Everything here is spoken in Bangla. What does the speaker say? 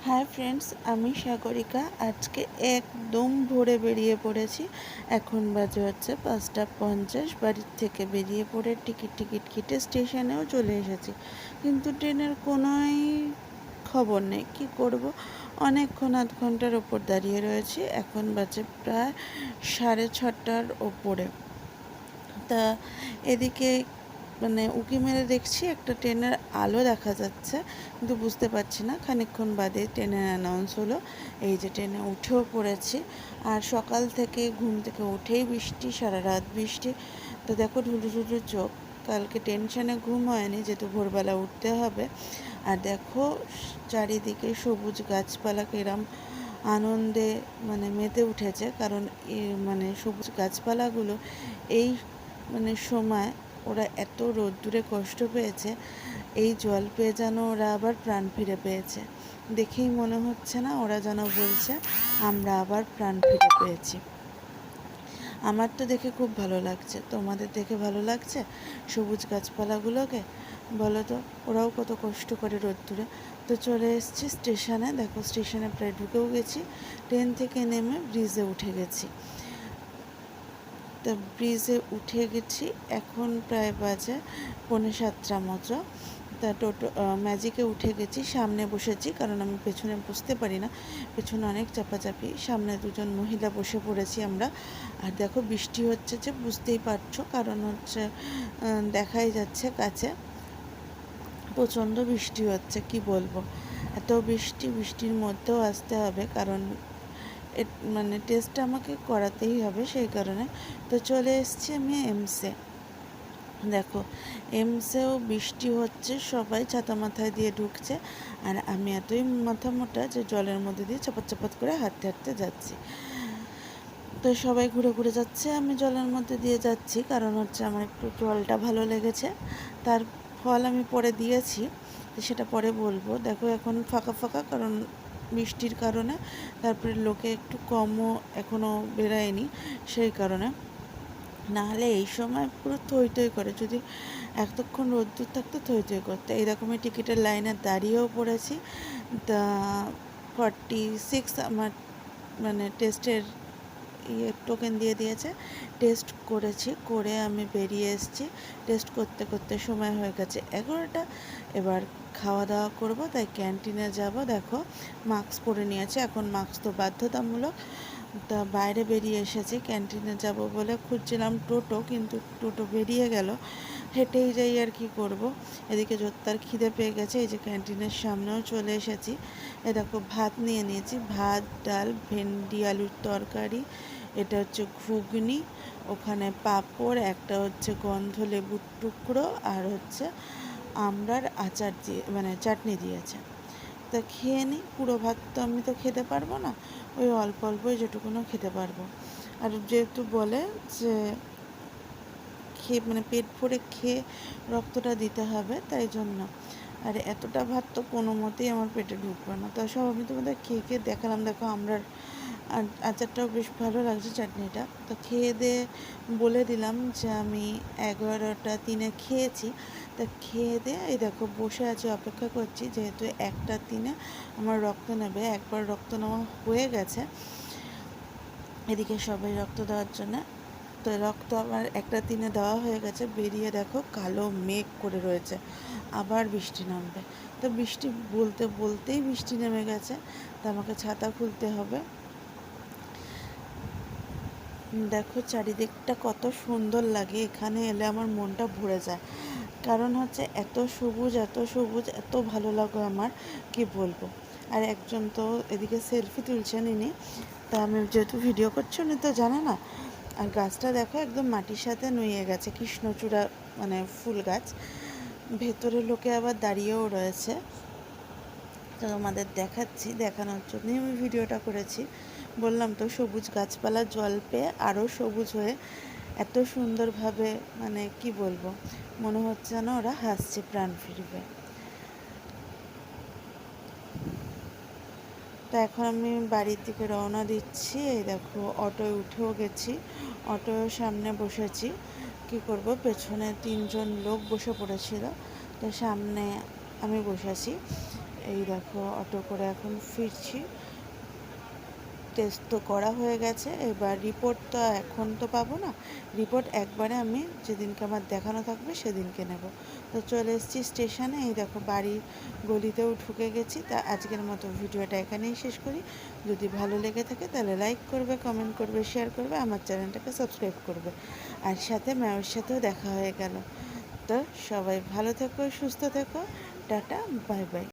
হাই ফ্রেন্ডস, আমি সাগরিকা। আজকে একদম ভোরে বেরিয়ে পড়েছি। এখন বাজে হচ্ছে 5:50। বাড়ির থেকে বেরিয়ে পড়ে টিকিট কেটে স্টেশনেও চলে এসেছি, কিন্তু ট্রেনের কোনোই খবর নেই। কি করব, অনেকক্ষণ আধ ঘন্টার ওপর দাঁড়িয়ে রয়েছি। এখন বাজে প্রায় 6:30টার ওপরে। তা এদিকে উঁকি মেরে দেখছি একটা ট্রেনের আলো দেখা যাচ্ছে, কিন্তু বুঝতে পারছি না। খানিকক্ষণ বাদে ট্রেনের অ্যানাউন্স হলো। এই যে ট্রেনে উঠেও পড়েছি। আর সকাল থেকে ঘুম থেকে উঠেই বৃষ্টি, সারা রাত বৃষ্টি। তো দেখো ঢুলু চোখ। কালকে টেনশনে ঘুম হয়নি, যেহেতু ভোরবেলা উঠতে হবে। আর দেখো চারিদিকে সবুজ গাছপালা কিরম আনন্দে মেতে উঠেছে, কারণ সবুজ গাছপালাগুলো এই সময় ওরা এত রোদ্দুরে কষ্ট পেয়েছে, এই জল পেয়ে যেন ওরা আবার প্রাণ ফিরে পেয়েছে। দেখেই মনে হচ্ছে না, ওরা যেন বলছে আমরা আবার প্রাণ ফিরে পেয়েছি। আমার তো দেখে খুব ভালো লাগছে। তোমাদের দেখে ভালো লাগছে সবুজ গাছপালাগুলোকে? বলো তো, ওরাও কত কষ্ট করে রোদ্দুরে। তো চলে এসেছি স্টেশনে। দেখো স্টেশনে প্রায় ঢুকেও গেছি। ট্রেন থেকে নেমে ব্রিজে উঠে গেছি। তা ব্রিজে উঠে গেছি। এখন প্রায় বাজে 6:45 মতো। তা ম্যাজিকে উঠে গেছি। সামনে বসেছি, কারণ আমি পেছনে বসতে পারি না। পেছনে অনেক চাপাচাপি। সামনে দুজন মহিলা বসে পড়েছি আমরা। আর দেখো বৃষ্টি হচ্ছে, যে বুঝতেই পারছো, কারণ হচ্ছে দেখাই যাচ্ছে কাছে প্রচণ্ড বৃষ্টি হচ্ছে। কি বলবো, এত বৃষ্টির মধ্যেও আসতে হবে, কারণ টেস্টটা আমাকে করাতেই হবে, সেই কারণে। তো চলে এসেছি আমি এমসে। দেখো এমসেও বৃষ্টি হচ্ছে, সবাই ছাতা মাথায় দিয়ে ঢুকছে, আর আমি এতই মাথা মোটা যে জলের মধ্যে দিয়ে চপাত করে হাঁটতে হাঁটতে যাচ্ছি। তো সবাই ঘুরে ঘুরে যাচ্ছে, আমি জলের মধ্যে দিয়ে যাচ্ছি, কারণ হচ্ছে আমার একটু জলটা ভালো লেগেছে। তার ফল আমি পরে দিয়েছি, সেটা পরে বলবো। দেখো এখন ফাঁকা ফাঁকা, কারণ বৃষ্টির কারণে। তারপরে লোকে একটু কমও এখনও বেরায়নি, সেই কারণে। নাহলে এই সময় পুরো থই করে, যদি এতক্ষণ রোদ্দুর থাকতো থই করতে। এইরকমই টিকিটের লাইনে দাঁড়িয়েও পড়েছি। তা 46 আমার টেস্টের টোকেন দিয়ে দিয়েছে। টেস্ট করেছি, করে আমি বেরিয়ে এসেছি। টেস্ট করতে করতে সময় হয়ে গেছে 11টা। এবার খাওয়া দাওয়া করবো, তাই ক্যান্টিনে যাব। দেখো মাস্ক পরে নিয়েছে, এখন মাস্ক তো বাধ্যতামূলক। তা বাইরে বেরিয়ে এসেছি, ক্যান্টিনে যাব বলে খুঁজছিলাম টোটো, কিন্তু টোটো বেরিয়ে গেল। হেঁটেই যাই, আর কি করব। এদিকে জোত্তার খিদে পেয়ে গেছে, এই যে ক্যান্টিনের সামনেও চলে এসেছি। এ দেখো ভাত নিয়ে নিয়েছি, ভাত, ডাল, ভেন্ডি আলুর তরকারি, এটা হচ্ছে ঘুগনি, ওখানে পাঁপড়, একটা হচ্ছে গন্ধ লেবুর টুকরো, আর হচ্ছে আমড়ার আচার দিয়ে চাটনি দিয়েছে। তা খেয়ে নিই। পুরো ভাত তো আমি তো খেতে পারবো না, ওই অল্প অল্পই যেটুকুনও খেতে পারবো। আর যেহেতু বলে যে খেয়ে পেট ভরে খেয়ে রক্তটা দিতে হবে, তাই জন্য। আর এতটা ভাত তো কোনো মতেই আমার পেটে ঢুকবে না। তো সব আমি তোমাদের খেয়ে খেয়ে দেখালাম। দেখো আমরা আচারটাও বেশ ভালো লাগছে, চাটনিটা। তো খেয়ে দিয়ে বলে দিলাম যে আমি 11টা 3 খেয়েছি। তা খেয়ে দিয়ে এই দেখো বসে আছি, অপেক্ষা করছি, যেহেতু 1টা 3 আমার রক্ত নেবে। একবার রক্ত নেওয়া হয়ে গেছে। এদিকে সবাই রক্ত দেওয়ার জন্য। তো রক্ত আমার 1টা 3 দেওয়া হয়ে গেছে। বেরিয়ে দেখো কালো মেঘ করে রয়েছে, আবার বৃষ্টি নামবে। তো বৃষ্টি বলতেই বৃষ্টি নেমে গেছে, তো আমাকে ছাতা খুলতে হবে। দেখো চারিদিকটা কত সুন্দর লাগে, এখানে এলে আমার মনটা ভরে যায়। কারণ হচ্ছে এত সবুজ এত ভালো লাগে আমার, কি বলবো। আর একজন তো এদিকে সেলফি তুলছেন ইনি। তা আমি যেহেতু ভিডিও করছি, উনি তো জানে না। আর গাছটা দেখো একদম মাটির সাথে নুয়ে গেছে, কৃষ্ণচূড়া ফুল গাছ। ভেতরে লোকে আবার দাঁড়িয়েও রয়েছে। তো তোমাদের দেখাচ্ছি, দেখানোর জন্যই আমি ভিডিওটা করেছি। বললাম তো সবুজ গাছপালা জল পেয়ে আরও সবুজ হয়ে এত সুন্দরভাবে, কি বলবো, মনে হচ্ছে যেন ওরা হাসছে, প্রাণ ফিরবে। তো এখন আমি বাড়ির দিকে রওনা দিচ্ছি। এই দেখো অটোয় উঠেও গেছি, অটোর সামনে বসেছি। কি করব, পেছনে 3জন লোক বসে পড়েছিল, তো সামনে আমি বসেছি। এই দেখো অটো করে এখন ফিরছি। টেস্ট তো করা হয়ে গেছে, এবার রিপোর্ট তো এখন তো পাবো না, রিপোর্ট একবারে আমি যেদিনকে আমার দেখানো থাকবে সেদিনকে নেব। তো চলে এসেছি স্টেশনে, এই দেখো বাড়ির গলিতেও ঢুকে গেছি। তা আজকের মতো ভিডিওটা এখানেই শেষ করি। যদি ভালো লেগে থাকে তাহলে লাইক করবে, কমেন্ট করবে, শেয়ার করবে, আমার চ্যানেলটাকে সাবস্ক্রাইব করবে। আর সাথে ম্যামের সাথেও দেখা হয়ে গেল। তো সবাই ভালো থেকো, সুস্থ থেকো, টাটা, বাই বাই।